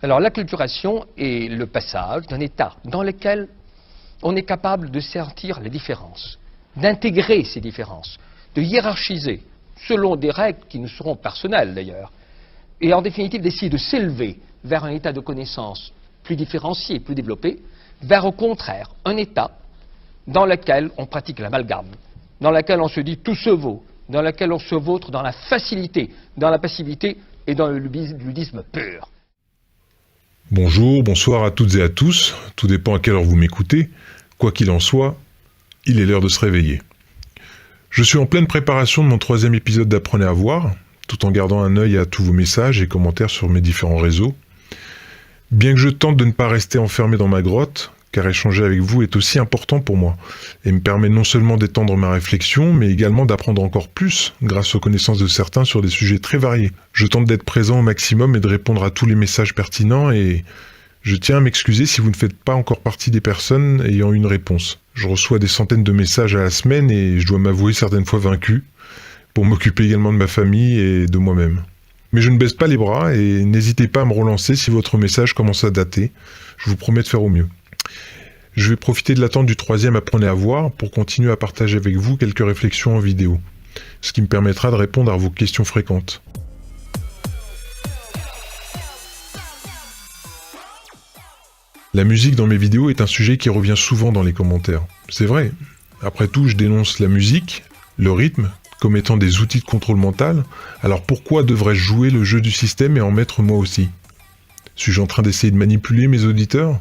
Alors l'acculturation est le passage d'un état dans lequel on est capable de sentir les différences, d'intégrer ces différences, de hiérarchiser selon des règles qui nous seront personnelles d'ailleurs, et en définitive d'essayer de s'élever vers un état de connaissance plus différencié, plus développé, vers au contraire un état dans lequel on pratique l'amalgame, dans lequel on se dit tout se vaut, dans lequel on se vautre dans la facilité, dans la passivité et dans le ludisme pur. Bonjour, bonsoir à toutes et à tous, tout dépend à quelle heure vous m'écoutez. Quoi qu'il en soit, il est l'heure de se réveiller. Je suis en pleine préparation de mon 3e épisode d'Apprenez à voir, tout en gardant un œil à tous vos messages et commentaires sur mes différents réseaux. Bien que je tente de ne pas rester enfermé dans ma grotte, car échanger avec vous est aussi important pour moi, et me permet non seulement d'étendre ma réflexion, mais également d'apprendre encore plus, grâce aux connaissances de certains sur des sujets très variés. Je tente d'être présent au maximum et de répondre à tous les messages pertinents, et je tiens à m'excuser si vous ne faites pas encore partie des personnes ayant une réponse. Je reçois des centaines de messages à la semaine, et je dois m'avouer certaines fois vaincu, pour m'occuper également de ma famille et de moi-même. Mais je ne baisse pas les bras, et n'hésitez pas à me relancer si votre message commence à dater. Je vous promets de faire au mieux. Je vais profiter de l'attente du 3e Apprenez à voir pour continuer à partager avec vous quelques réflexions en vidéo, ce qui me permettra de répondre à vos questions fréquentes. La musique dans mes vidéos est un sujet qui revient souvent dans les commentaires. C'est vrai, après tout je dénonce la musique, le rythme, comme étant des outils de contrôle mental, alors pourquoi devrais-je jouer le jeu du système et en mettre moi aussi ? Suis-je en train d'essayer de manipuler mes auditeurs ?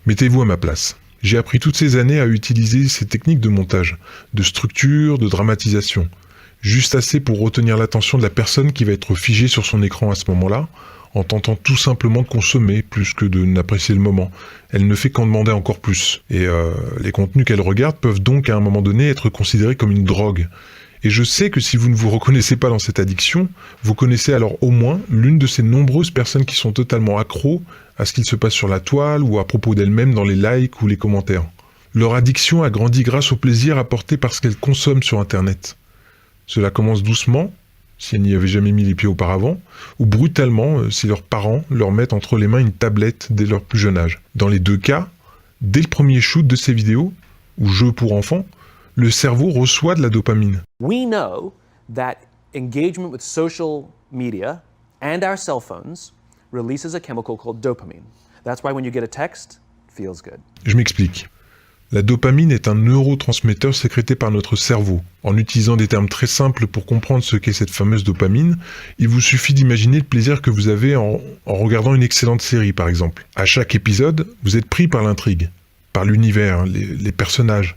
Mettez-vous à ma place. J'ai appris toutes ces années à utiliser ces techniques de montage, de structure, de dramatisation. Juste assez pour retenir l'attention de la personne qui va être figée sur son écran à ce moment-là, en tentant tout simplement de consommer plus que de n'apprécier le moment. Elle ne fait qu'en demander encore plus. Et les contenus qu'elle regarde peuvent donc à un moment donné être considérés comme une drogue. Et je sais que si vous ne vous reconnaissez pas dans cette addiction, vous connaissez alors au moins l'une de ces nombreuses personnes qui sont totalement accros à ce qu'il se passe sur la toile ou à propos d'elles-mêmes dans les likes ou les commentaires. Leur addiction a grandi grâce au plaisir apporté par ce qu'elles consomment sur Internet. Cela commence doucement, si elles n'y avaient jamais mis les pieds auparavant, ou brutalement si leurs parents leur mettent entre les mains une tablette dès leur plus jeune âge. Dans les deux cas, dès le premier shoot de ces vidéos, ou jeux pour enfants, le cerveau reçoit de la dopamine. We know that engagement with social media and our cell phones releases a chemical called dopamine. That's why when you get a text, it feels good. Je m'explique. La dopamine est un neurotransmetteur sécrété par notre cerveau. En utilisant des termes très simples pour comprendre ce qu'est cette fameuse dopamine, il vous suffit d'imaginer le plaisir que vous avez en regardant une excellente série, par exemple. À chaque épisode, vous êtes pris par l'intrigue, par l'univers, les personnages.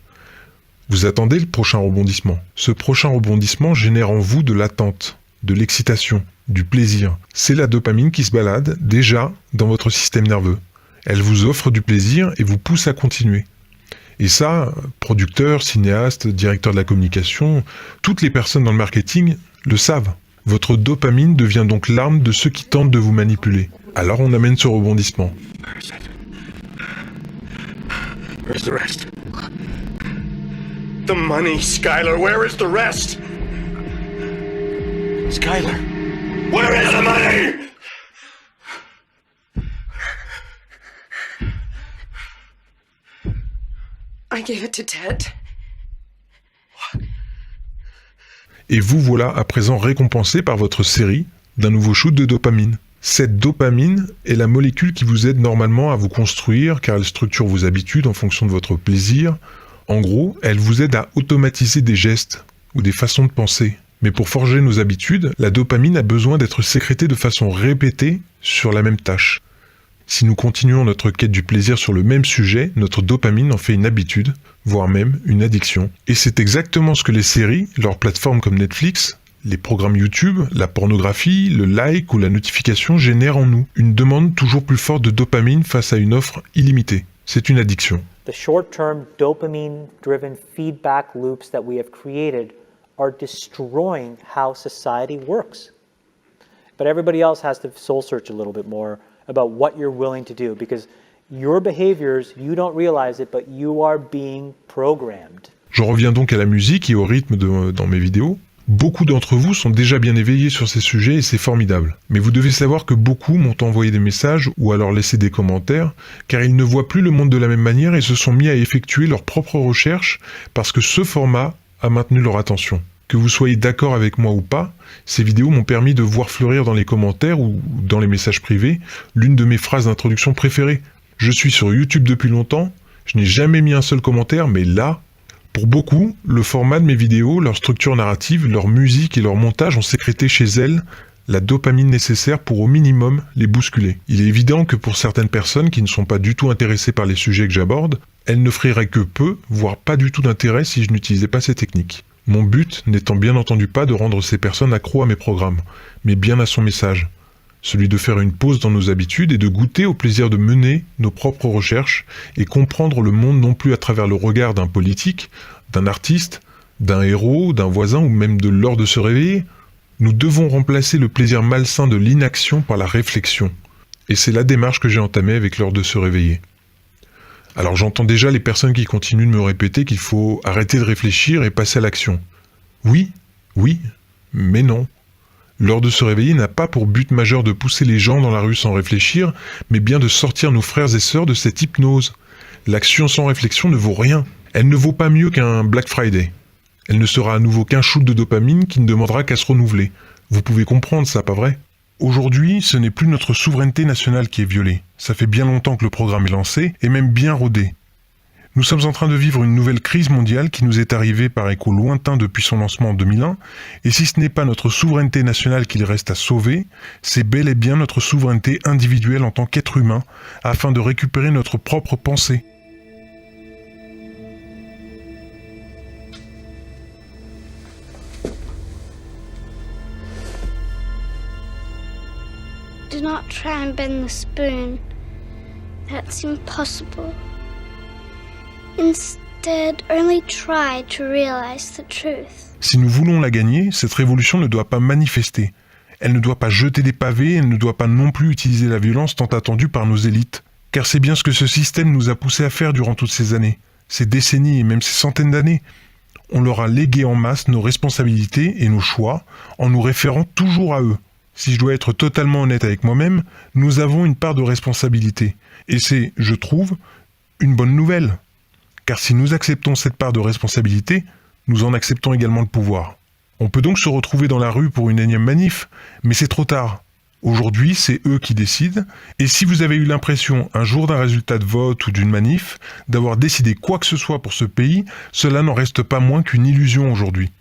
Vous attendez le prochain rebondissement. Ce prochain rebondissement génère en vous de l'attente, de l'excitation, du plaisir. C'est la dopamine qui se balade déjà dans votre système nerveux. Elle vous offre du plaisir et vous pousse à continuer. Et ça, producteurs, cinéastes, directeurs de la communication, toutes les personnes dans le marketing le savent. Votre dopamine devient donc l'arme de ceux qui tentent de vous manipuler. Alors on amène ce rebondissement. Where's the rest? The money, Skylar, where is the rest? Skylar, where is the money? I gave it to Ted. Et vous voilà à présent récompensé par votre série d'un nouveau shoot de dopamine. Cette dopamine est la molécule qui vous aide normalement à vous construire car elle structure vos habitudes en fonction de votre plaisir. En gros, elle vous aide à automatiser des gestes ou des façons de penser. Mais pour forger nos habitudes, la dopamine a besoin d'être sécrétée de façon répétée sur la même tâche. Si nous continuons notre quête du plaisir sur le même sujet, notre dopamine en fait une habitude, voire même une addiction. Et c'est exactement ce que les séries, leurs plateformes comme Netflix, les programmes YouTube, la pornographie, le like ou la notification génèrent en nous une demande toujours plus forte de dopamine face à une offre illimitée. C'est une addiction. The short-term dopamine-driven feedback loops that we have created are destroying how society works. But everybody else has to soul search a little bit more about what you're willing to do because your behaviors, you don't realize it, but you are being programmed. J'en reviens donc à la musique et au rythme dans mes vidéos. Beaucoup d'entre vous sont déjà bien éveillés sur ces sujets et c'est formidable. Mais vous devez savoir que beaucoup m'ont envoyé des messages ou alors laissé des commentaires car ils ne voient plus le monde de la même manière et se sont mis à effectuer leurs propres recherches parce que ce format a maintenu leur attention. Que vous soyez d'accord avec moi ou pas, ces vidéos m'ont permis de voir fleurir dans les commentaires ou dans les messages privés l'une de mes phrases d'introduction préférées. Je suis sur YouTube depuis longtemps, je n'ai jamais mis un seul commentaire, mais là, pour beaucoup, le format de mes vidéos, leur structure narrative, leur musique et leur montage ont sécrété chez elles la dopamine nécessaire pour au minimum les bousculer. Il est évident que pour certaines personnes qui ne sont pas du tout intéressées par les sujets que j'aborde, elles n'offriraient que peu, voire pas du tout d'intérêt si je n'utilisais pas ces techniques. Mon but n'étant bien entendu pas de rendre ces personnes accros à mes programmes, mais bien à son message. Celui de faire une pause dans nos habitudes et de goûter au plaisir de mener nos propres recherches et comprendre le monde non plus à travers le regard d'un politique, d'un artiste, d'un héros, d'un voisin ou même de l'heure de se réveiller. Nous devons remplacer le plaisir malsain de l'inaction par la réflexion. Et c'est la démarche que j'ai entamée avec l'heure de se réveiller. Alors j'entends déjà les personnes qui continuent de me répéter qu'il faut arrêter de réfléchir et passer à l'action. Oui, mais non. L'heure de se réveiller n'a pas pour but majeur de pousser les gens dans la rue sans réfléchir, mais bien de sortir nos frères et sœurs de cette hypnose. L'action sans réflexion ne vaut rien. Elle ne vaut pas mieux qu'un Black Friday. Elle ne sera à nouveau qu'un shoot de dopamine qui ne demandera qu'à se renouveler. Vous pouvez comprendre ça, pas vrai ? Aujourd'hui, ce n'est plus notre souveraineté nationale qui est violée. Ça fait bien longtemps que le programme est lancé, et même bien rodé. Nous sommes en train de vivre une nouvelle crise mondiale qui nous est arrivée par écho lointain depuis son lancement en 2001, et si ce n'est pas notre souveraineté nationale qu'il reste à sauver, c'est bel et bien notre souveraineté individuelle en tant qu'être humain, afin de récupérer notre propre pensée. Do not try and bend the spoon. That's impossible. Instead, only try to realize the truth. Si nous voulons la gagner, cette révolution ne doit pas manifester. Elle ne doit pas jeter des pavés, elle ne doit pas non plus utiliser la violence tant attendue par nos élites. Car c'est bien ce que ce système nous a poussé à faire durant toutes ces années, ces décennies et même ces centaines d'années. On leur a légué en masse nos responsabilités et nos choix, en nous référant toujours à eux. Si je dois être totalement honnête avec moi-même, nous avons une part de responsabilité. Et c'est, je trouve, une bonne nouvelle. Car si nous acceptons cette part de responsabilité, nous en acceptons également le pouvoir. On peut donc se retrouver dans la rue pour une énième manif, mais c'est trop tard. Aujourd'hui, c'est eux qui décident, et si vous avez eu l'impression, un jour d'un résultat de vote ou d'une manif, d'avoir décidé quoi que ce soit pour ce pays, cela n'en reste pas moins qu'une illusion aujourd'hui.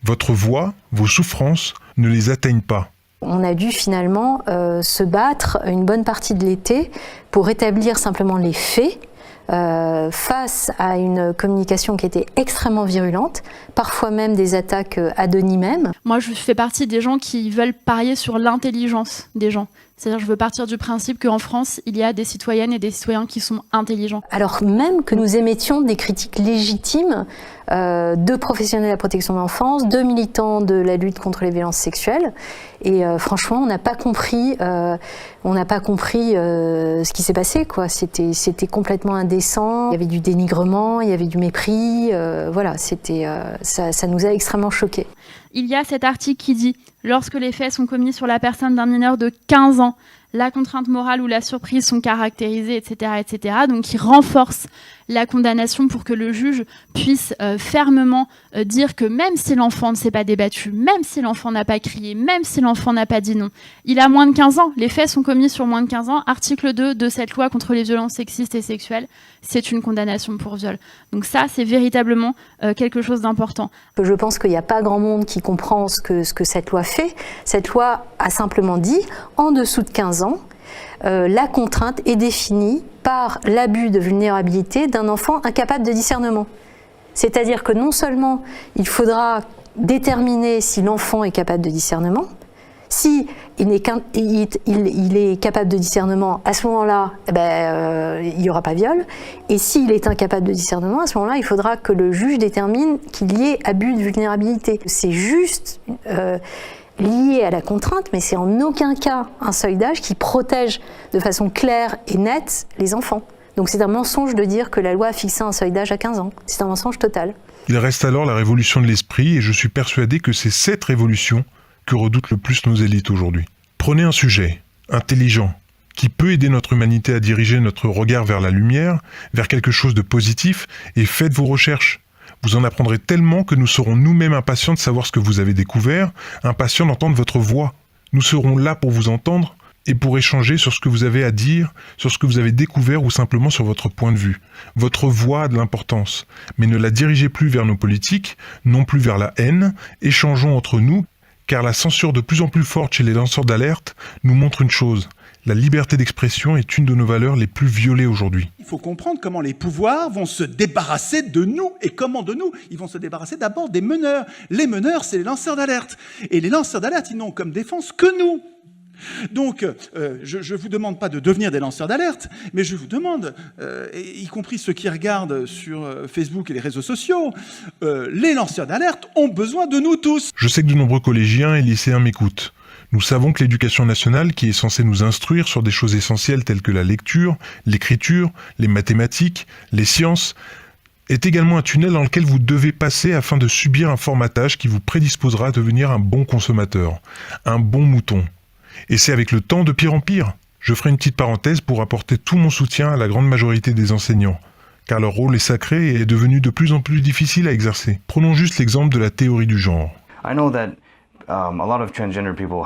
Votre voix, vos souffrances, ne les atteignent pas. On a dû finalement se battre une bonne partie de l'été pour rétablir simplement les faits face à une communication qui était extrêmement virulente, parfois même des attaques ad hominem. Moi, je fais partie des gens qui veulent parier sur l'intelligence des gens. C'est-à-dire, je veux partir du principe qu'en France, il y a des citoyennes et des citoyens qui sont intelligents. Alors même que nous émettions des critiques légitimes de professionnels de la protection de l'enfance, de militants de la lutte contre les violences sexuelles, et franchement, on n'a pas compris, ce qui s'est passé, quoi. C'était complètement indécent. Il y avait du dénigrement, il y avait du mépris. Voilà, ça nous a extrêmement choqués. Il y a cet article qui dit « Lorsque les faits sont commis sur la personne d'un mineur de 15 ans, la contrainte morale ou la surprise sont caractérisées, etc. etc. » Donc, qui renforce la condamnation pour que le juge puisse fermement dire que même si l'enfant ne s'est pas débattu, même si l'enfant n'a pas crié, même si l'enfant n'a pas dit non, il a moins de 15 ans, les faits sont commis sur moins de 15 ans, article 2 de cette loi contre les violences sexistes et sexuelles, c'est une condamnation pour viol. Donc ça, c'est véritablement quelque chose d'important. Je pense qu'il n'y a pas grand monde qui comprend ce que cette loi fait. Cette loi a simplement dit, en dessous de 15 ans, la contrainte est définie par l'abus de vulnérabilité d'un enfant incapable de discernement. C'est-à-dire que non seulement il faudra déterminer si l'enfant est capable de discernement, si il est capable de discernement, à ce moment-là, il n'y aura pas viol. Et s'il est incapable de discernement, à ce moment-là, il faudra que le juge détermine qu'il y ait abus de vulnérabilité. C'est juste lié à la contrainte, mais c'est en aucun cas un seuil d'âge qui protège de façon claire et nette les enfants. Donc c'est un mensonge de dire que la loi a fixé un seuil d'âge à 15 ans. C'est un mensonge total. Il reste alors la révolution de l'esprit et je suis persuadé que c'est cette révolution que redoutent le plus nos élites aujourd'hui. Prenez un sujet intelligent qui peut aider notre humanité à diriger notre regard vers la lumière, vers quelque chose de positif, et faites vos recherches. Vous en apprendrez tellement que nous serons nous-mêmes impatients de savoir ce que vous avez découvert, impatients d'entendre votre voix. Nous serons là pour vous entendre et pour échanger sur ce que vous avez à dire, sur ce que vous avez découvert ou simplement sur votre point de vue. Votre voix a de l'importance, mais ne la dirigez plus vers nos politiques, non plus vers la haine, échangeons entre nous, car la censure de plus en plus forte chez les lanceurs d'alerte nous montre une chose. La liberté d'expression est une de nos valeurs les plus violées aujourd'hui. Il faut comprendre comment les pouvoirs vont se débarrasser de nous. Et comment de nous? Ils vont se débarrasser d'abord des meneurs. Les meneurs, c'est les lanceurs d'alerte. Et les lanceurs d'alerte, ils n'ont comme défense que nous. Donc, je ne vous demande pas de devenir des lanceurs d'alerte, mais je vous demande, y compris ceux qui regardent sur Facebook et les réseaux sociaux, les lanceurs d'alerte ont besoin de nous tous. Je sais que de nombreux collégiens et lycéens m'écoutent. Nous savons que l'éducation nationale, qui est censée nous instruire sur des choses essentielles telles que la lecture, l'écriture, les mathématiques, les sciences, est également un tunnel dans lequel vous devez passer afin de subir un formatage qui vous prédisposera à devenir un bon consommateur, un bon mouton. Et c'est avec le temps de pire en pire. Je ferai une petite parenthèse pour apporter tout mon soutien à la grande majorité des enseignants, car leur rôle est sacré et est devenu de plus en plus difficile à exercer. Prenons juste l'exemple de la théorie du genre. I know that a lot of transgender people,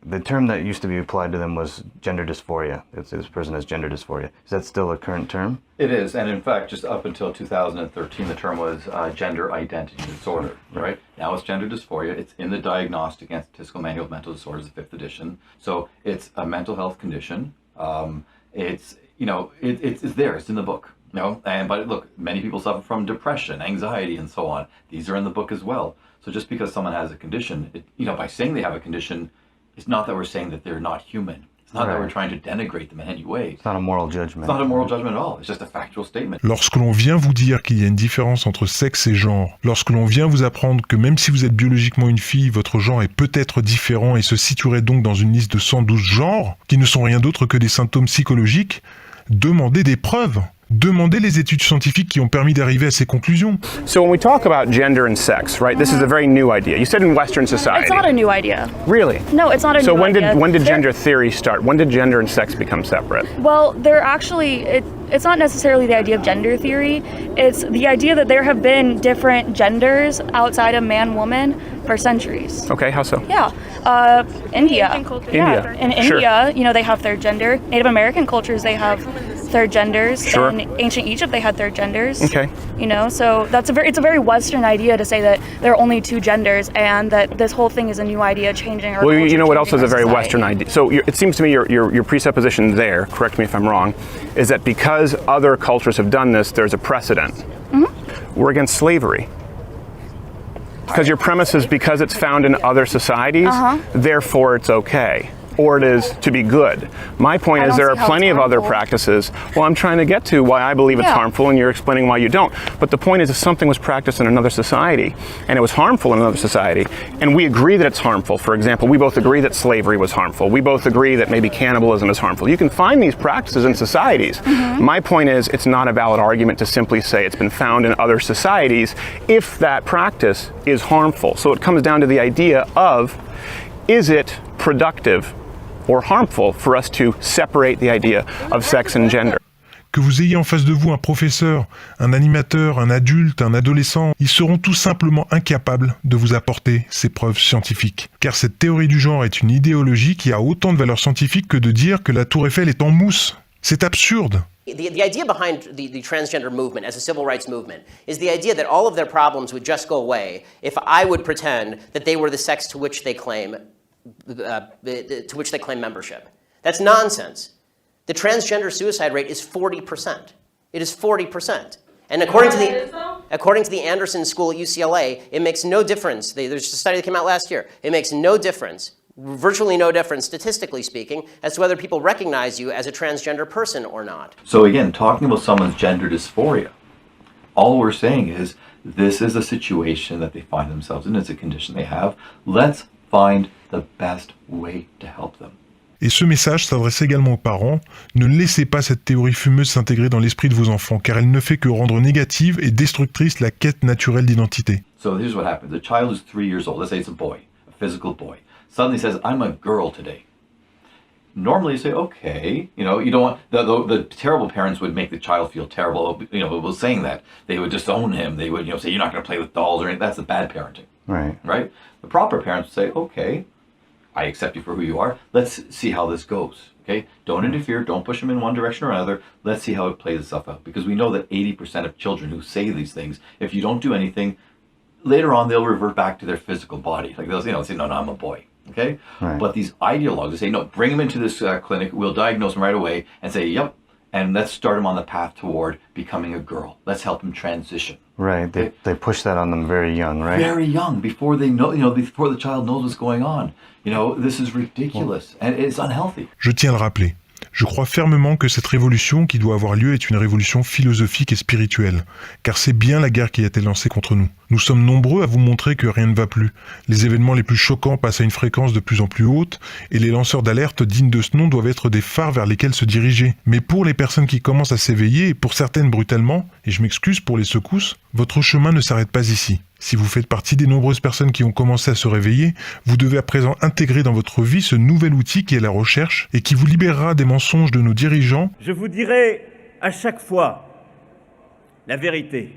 the term that used to be applied to them was gender dysphoria. This person has gender dysphoria. Is that still a current term? It is, and in fact, just up until 2013, the term was gender identity disorder, right? Now it's gender dysphoria. It's in the Diagnostic and Statistical Manual of Mental Disorders, the 5th edition. So it's a mental health condition. It's there. It's in the book. But look, many people suffer from depression, anxiety, and so on. These are in the book as well. So just because someone has a condition, by saying they have a condition, it's not that we're saying that they're not human. It's not that we're trying to denigrate them in any way. It's not a moral judgment. It's not a moral judgment at all. It's just a factual statement. Lorsque l'on vient vous dire qu'il y a une différence entre sexe et genre, lorsque l'on vient vous apprendre que même si vous êtes biologiquement une fille, votre genre est peut-être différent et se situerait donc dans une liste de 112 genres, qui ne sont rien d'autre que des symptômes psychologiques, demandez des preuves. Demandez les études scientifiques qui ont permis d'arriver à ces conclusions. So when we talk about gender and sex, right, this is a very new idea. You said in Western society. It's not a new idea. Really? No, it's not a new idea. So when did gender theory start? When did gender and sex become separate? Well, they're actually, it's not necessarily the idea of gender theory. It's the idea that there have been different genders outside of man-woman for centuries. Okay, how so? Yeah. India. India. In India, they have third gender. Native American cultures, they have third genders. Sure. In ancient Egypt, they had third genders. Okay. So it's a very Western idea to say that there are only two genders and that this whole thing is a new idea changing our culture. Well, you know what else is a very society. Western idea? So it seems to me your presupposition there, correct me if I'm wrong, is that because other cultures have done this, there's a precedent. Mm-hmm. We're against slavery. Because your premise is because it's found in other societies, therefore it's okay. Or it is to be good. My point is there are plenty of other practices. Well, I'm trying to get to why I believe it's harmful and you're explaining why you don't. But the point is if something was practiced in another society and it was harmful in another society and we agree that it's harmful, for example, we both agree that slavery was harmful. We both agree that maybe cannibalism is harmful. You can find these practices in societies. My point is it's not a valid argument to simply say it's been found in other societies if that practice is harmful. So it comes down to the idea of is it productive or harmful for us to separate the idea of sex and gender. Que vous ayez en face de vous un professeur, un animateur, un adulte, un adolescent, ils seront tout simplement incapables de vous apporter ces preuves scientifiques. Car cette théorie du genre est une idéologie qui a autant de valeur scientifique que de dire que la Tour Eiffel est en mousse. C'est absurde. The idea behind the transgender movement as a civil rights movement is the idea that all of their problems would just go away if I would pretend that they were the sex to which they claim membership. That's nonsense. The transgender suicide rate is 40%. It is 40%. And according to the Anderson School at UCLA, it makes no difference. There's a study that came out last year. It makes no difference, virtually no difference, statistically speaking, as to whether people recognize you as a transgender person or not. So again, talking about someone's gender dysphoria, all we're saying is this is a situation that they find themselves in. It's a condition they have. Let's find the best way to help them. Et ce message s'adresse également aux parents, ne laissez pas cette théorie fumeuse s'intégrer dans l'esprit de vos enfants, car elle ne fait que rendre négative et destructrice la quête naturelle d'identité. So here's what happens. The child is 3 years old. Let's say it's a boy, a physical boy. Suddenly says, I'm a girl today. Normally you say, okay, you know, you don't want, the terrible parents would make the child feel terrible, you know, was saying that. They would disown him. They would, you know, say, you're not going to play with dolls or anything. That's the bad parenting. Right. Right? The proper parents would say, okay, I accept you for who you are. Let's see how this goes. Okay? Don't interfere. Don't push them in one direction or another. Let's see how it plays itself out. Because we know that 80% of children who say these things, if you don't do anything, later on they'll revert back to their physical body. Like they'll, you know, say, no, I'm a boy. Okay? Right. But these ideologues, they say, no, bring him into this clinic. We'll diagnose him right away and say, yep, and let's start him on the path toward becoming a girl. Let's help him transition. Right. They push that on them very young, right? Very young, before they know, you know, before the child knows what's going on. You know, this is ridiculous and it's unhealthy. Je tiens à le rappeler. Je crois fermement que cette révolution qui doit avoir lieu est une révolution philosophique et spirituelle, car c'est bien la guerre qui a été lancée contre nous. Nous sommes nombreux à vous montrer que rien ne va plus. Les événements les plus choquants passent à une fréquence de plus en plus haute, et les lanceurs d'alerte dignes de ce nom doivent être des phares vers lesquels se diriger. Mais pour les personnes qui commencent à s'éveiller, et pour certaines brutalement, et je m'excuse pour les secousses, votre chemin ne s'arrête pas ici. Si vous faites partie des nombreuses personnes qui ont commencé à se réveiller, vous devez à présent intégrer dans votre vie ce nouvel outil qui est la recherche et qui vous libérera des mensonges de nos dirigeants. Je vous dirai à chaque fois la vérité.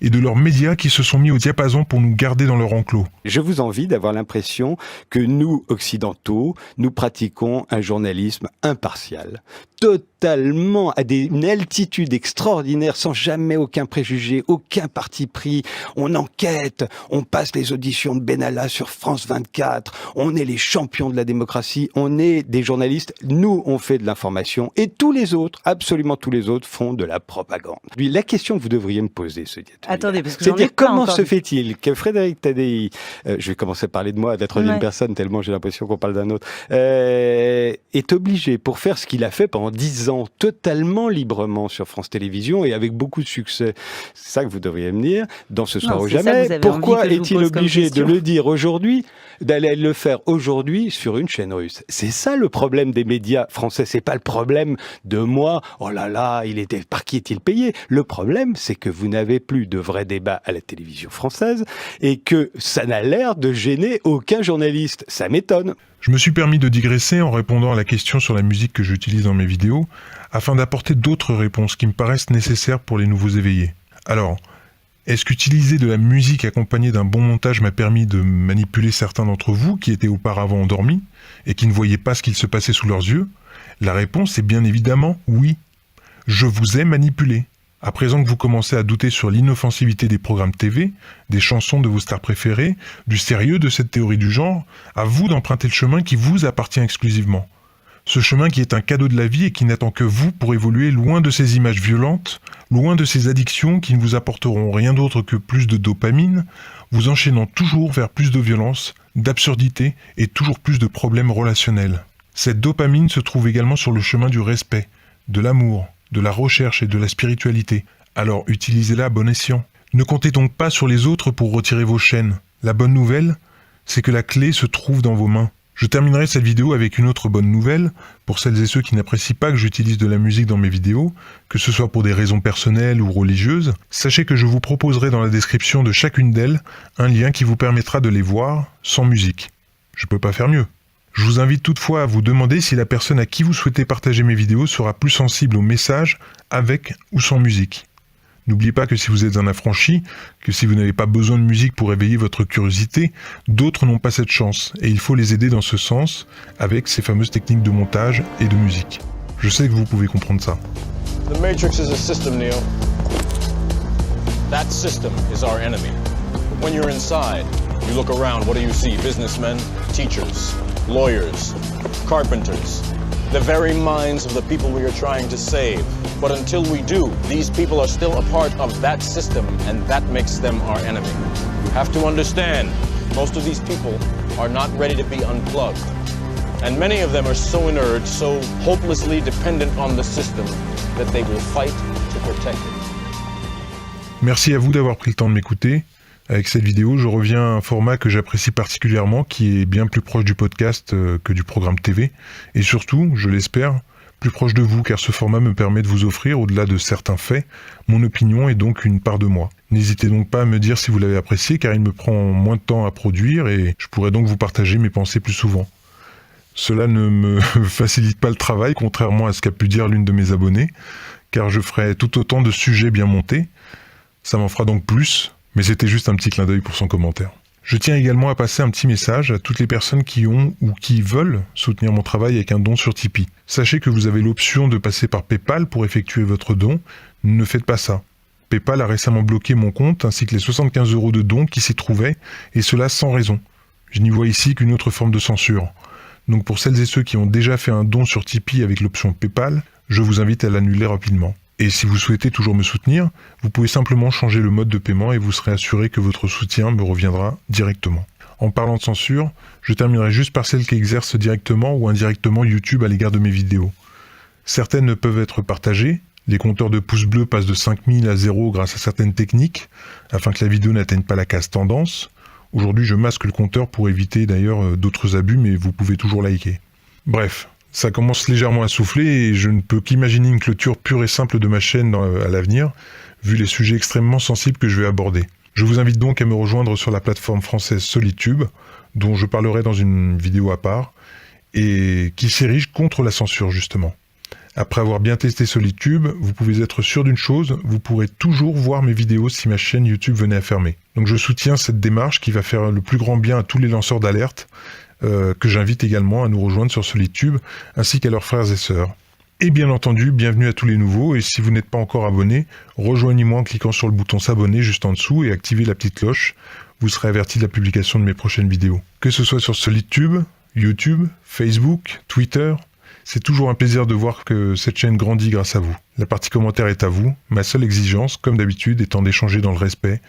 Et de leurs médias qui se sont mis au diapason pour nous garder dans leur enclos. Je vous envie d'avoir l'impression que nous, occidentaux, nous pratiquons un journalisme impartial, totalement à une altitude extraordinaire, sans jamais aucun préjugé, aucun parti pris. On enquête, on passe les auditions de Benalla sur France 24, on est les champions de la démocratie, on est des journalistes, nous on fait de l'information, et tous les autres, absolument tous les autres, font de la propagande. Puis la question que vous devriez me poser, Attendez, parce que c'est-à-dire comment se fait-il que Frédéric Tadei, je vais commencer à parler de moi à la troisième personne, tellement j'ai l'impression qu'on parle d'un autre, est obligé, pour faire ce qu'il a fait pendant 10 ans, totalement librement sur France Télévisions et avec beaucoup de succès. C'est ça que vous devriez me dire, dans Ce soir ou jamais. Pourquoi est-il obligé de le dire aujourd'hui, d'aller le faire aujourd'hui sur une chaîne russe? C'est ça le problème des médias français. C'est pas le problème de moi, oh là là, par qui est-il payé? Le problème, c'est que vous n'avez plus de vrai débat à la télévision française et que ça n'a l'air de gêner aucun journaliste. Ça m'étonne. Je me suis permis de digresser en répondant à la question sur la musique que j'utilise dans mes vidéos, afin d'apporter d'autres réponses qui me paraissent nécessaires pour les nouveaux éveillés. Alors, est-ce qu'utiliser de la musique accompagnée d'un bon montage m'a permis de manipuler certains d'entre vous qui étaient auparavant endormis et qui ne voyaient pas ce qu'il se passait sous leurs yeux? La réponse est bien évidemment oui. Je vous ai manipulé. À présent que vous commencez à douter sur l'inoffensivité des programmes TV, des chansons de vos stars préférées, du sérieux de cette théorie du genre, à vous d'emprunter le chemin qui vous appartient exclusivement. Ce chemin qui est un cadeau de la vie et qui n'attend que vous pour évoluer loin de ces images violentes, loin de ces addictions qui ne vous apporteront rien d'autre que plus de dopamine, vous enchaînant toujours vers plus de violence, d'absurdité et toujours plus de problèmes relationnels. Cette dopamine se trouve également sur le chemin du respect, de l'amour, de la recherche et de la spiritualité. Alors utilisez-la à bon escient. Ne comptez donc pas sur les autres pour retirer vos chaînes. La bonne nouvelle, c'est que la clé se trouve dans vos mains. Je terminerai cette vidéo avec une autre bonne nouvelle, pour celles et ceux qui n'apprécient pas que j'utilise de la musique dans mes vidéos, que ce soit pour des raisons personnelles ou religieuses, sachez que je vous proposerai dans la description de chacune d'elles un lien qui vous permettra de les voir sans musique. Je peux pas faire mieux. Je vous invite toutefois à vous demander si la personne à qui vous souhaitez partager mes vidéos sera plus sensible aux messages avec ou sans musique. N'oubliez pas que si vous êtes un affranchi, que si vous n'avez pas besoin de musique pour éveiller votre curiosité, d'autres n'ont pas cette chance, et il faut les aider dans ce sens, avec ces fameuses techniques de montage et de musique. Je sais que vous pouvez comprendre ça. The Matrix is a system, Neo. That system is our enemy. When you're inside, you look around, what do you see? Businessmen, teachers, lawyers, carpenters, the very minds of the people we are trying to save. But until we do, these people are still a part of that system, and that makes them our enemy. You have to understand, most of these people are not ready to be unplugged. And many of them are so inert, so hopelessly dependent on the system, that they will fight to protect it. Merci à vous d'avoir pris le temps de m'écouter. Avec cette vidéo, je reviens à un format que j'apprécie particulièrement, qui est bien plus proche du podcast que du programme TV, et surtout, je l'espère, plus proche de vous, car ce format me permet de vous offrir, au-delà de certains faits, mon opinion et donc une part de moi. N'hésitez donc pas à me dire si vous l'avez apprécié, car il me prend moins de temps à produire, et je pourrais donc vous partager mes pensées plus souvent. Cela ne me facilite pas le travail, contrairement à ce qu'a pu dire l'une de mes abonnées, car je ferai tout autant de sujets bien montés. Ça m'en fera donc plus, mais c'était juste un petit clin d'œil pour son commentaire. Je tiens également à passer un petit message à toutes les personnes qui ont ou qui veulent soutenir mon travail avec un don sur Tipeee. Sachez que vous avez l'option de passer par PayPal pour effectuer votre don. Ne faites pas ça. PayPal a récemment bloqué mon compte ainsi que les 75 € de dons qui s'y trouvaient, et cela sans raison. Je n'y vois ici qu'une autre forme de censure. Donc pour celles et ceux qui ont déjà fait un don sur Tipeee avec l'option PayPal, je vous invite à l'annuler rapidement. Et si vous souhaitez toujours me soutenir, vous pouvez simplement changer le mode de paiement et vous serez assuré que votre soutien me reviendra directement. En parlant de censure, je terminerai juste par celle qui exerce directement ou indirectement YouTube à l'égard de mes vidéos. Certaines ne peuvent être partagées, les compteurs de pouces bleus passent de 5000 à 0 grâce à certaines techniques, afin que la vidéo n'atteigne pas la case tendance. Aujourd'hui, je masque le compteur pour éviter d'ailleurs d'autres abus, mais vous pouvez toujours liker. Bref, ça commence légèrement à souffler et je ne peux qu'imaginer une clôture pure et simple de ma chaîne à l'avenir, vu les sujets extrêmement sensibles que je vais aborder. Je vous invite donc à me rejoindre sur la plateforme française Solitube, dont je parlerai dans une vidéo à part, et qui s'érige contre la censure justement. Après avoir bien testé Solitube, vous pouvez être sûr d'une chose, vous pourrez toujours voir mes vidéos si ma chaîne YouTube venait à fermer. Donc je soutiens cette démarche qui va faire le plus grand bien à tous les lanceurs d'alerte, que j'invite également à nous rejoindre sur Solitube, ainsi qu'à leurs frères et sœurs. Et bien entendu, bienvenue à tous les nouveaux, et si vous n'êtes pas encore abonné, rejoignez-moi en cliquant sur le bouton s'abonner juste en dessous et activez la petite cloche, vous serez averti de la publication de mes prochaines vidéos. Que ce soit sur Solitube, YouTube, Facebook, Twitter, c'est toujours un plaisir de voir que cette chaîne grandit grâce à vous. La partie commentaire est à vous, ma seule exigence, comme d'habitude, étant d'échanger dans le respect.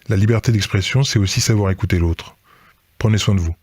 La liberté d'expression, c'est aussi savoir écouter l'autre. Prenez soin de vous.